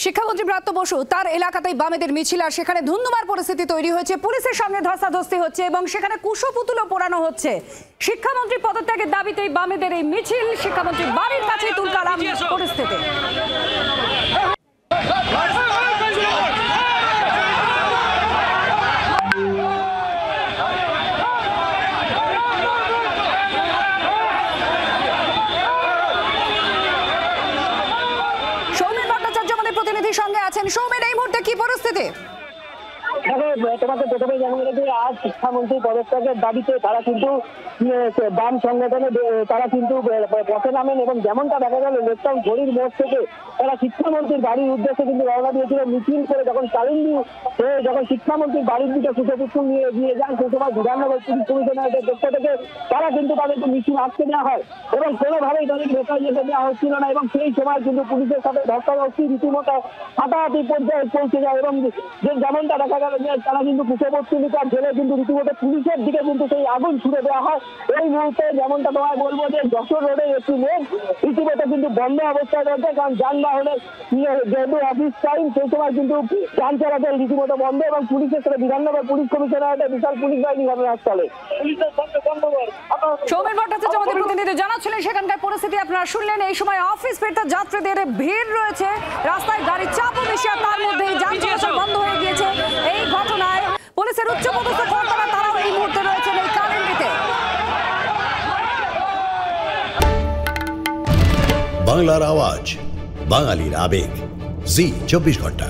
শিক্ষামন্ত্রী ব্রাত্য বসু তার এলাকাতেই বামেদের মিছিল, আর সেখানে ধুন্ধুমার পরিস্থিতি তৈরি হয়েছে। পুলিশের সামনে ধস্তাধস্তি হচ্ছে এবং সেখানে কুশপুতুলও পোড়ানো হচ্ছে। শিক্ষামন্ত্রী পদত্যাগের দাবিতেই বামেদের এই মিছিল। শিক্ষামন্ত্রীর বাড়ির কাছে তুলকালাম পরিস্থিতি। প্রতিনিধির সঙ্গে আছেন সৌমেন, এই মুহূর্তে কি পরিস্থিতি? তোমাকে প্রথমে জানিয়ে রাখি, আজ শিক্ষামন্ত্রী পদত্যাগের দাবিতে তারা কিন্তু বাম সংগঠনে তারা কিন্তু পথে নামেন এবং যেমনটা দেখা গেল লেকটাউন ঘড়ির মোড় থেকে তারা শিক্ষামন্ত্রীর বাড়ির উদ্দেশ্যে কিন্তু রওনা দিয়েছিল। মিছিল করে যখন কালিন্দী যখন শিক্ষামন্ত্রীর বাড়ির দিকে কুশপুতুল নিয়ে যান, সেই সময় বিধাননগর পুলিশ কমিশনারের পক্ষ থেকে তারা কিন্তু তাদেরকে মিছিল আটকে নেওয়া হয় এবং কোনোভাবেই তাদের ভেতরে যেতে দেওয়া হচ্ছিল না। এবং সেই সময় কিন্তু পুলিশের সাথে ধস্তাধস্তি রীতিমতো হাতাহাতি পর্যায়ে পৌঁছে যায় এবং যেমনটা দেখা গেল যে তারা কিন্তু কুশপুতুলিকার ঢেলে কিন্তু রীতিমতো পুলিশের দিকে কিন্তু সেই আগুন ছুড়ে দেওয়া হয়। এই মুহূর্তে যেমনটা তোমায় বলবো যে যশোর রোডের একটি লেন রীতিমতো কিন্তু বন্ধ অবস্থায় রয়েছে, কারণ যানবাহনের যেহেতু অফিস টাইম, সেই সময় কিন্তু যান চলাচল রীতিমতো বন্ধ এবং পুলিশের সাথে বিধাননগর পুলিশ কমিশনারের বিশাল পুলিশ বাহিনী ঘটনাস্থলে। সৌমেন ভট্টাচার্য আমাদের প্রতিনিধি জানাচ্ছিলেন সেখানকার পরিস্থিতি আপনারা শুনলেন। এই সময় অফিস ফেরত যাত্রীদের ভিড় রয়েছে, রাস্তায় গাড়ির চাপও বেশি, আর তার মধ্যে যান চলাচল বন্ধ হয়ে গিয়েছে। এই ঘটনায় পুলিশের উচ্চপদস্থ কর্তারা তারাও এই মুহূর্তে রয়েছেন এই কারেন্টিতে। বাংলার আওয়াজ, বাঙালির আবেগ, জি 24 ঘন্টা।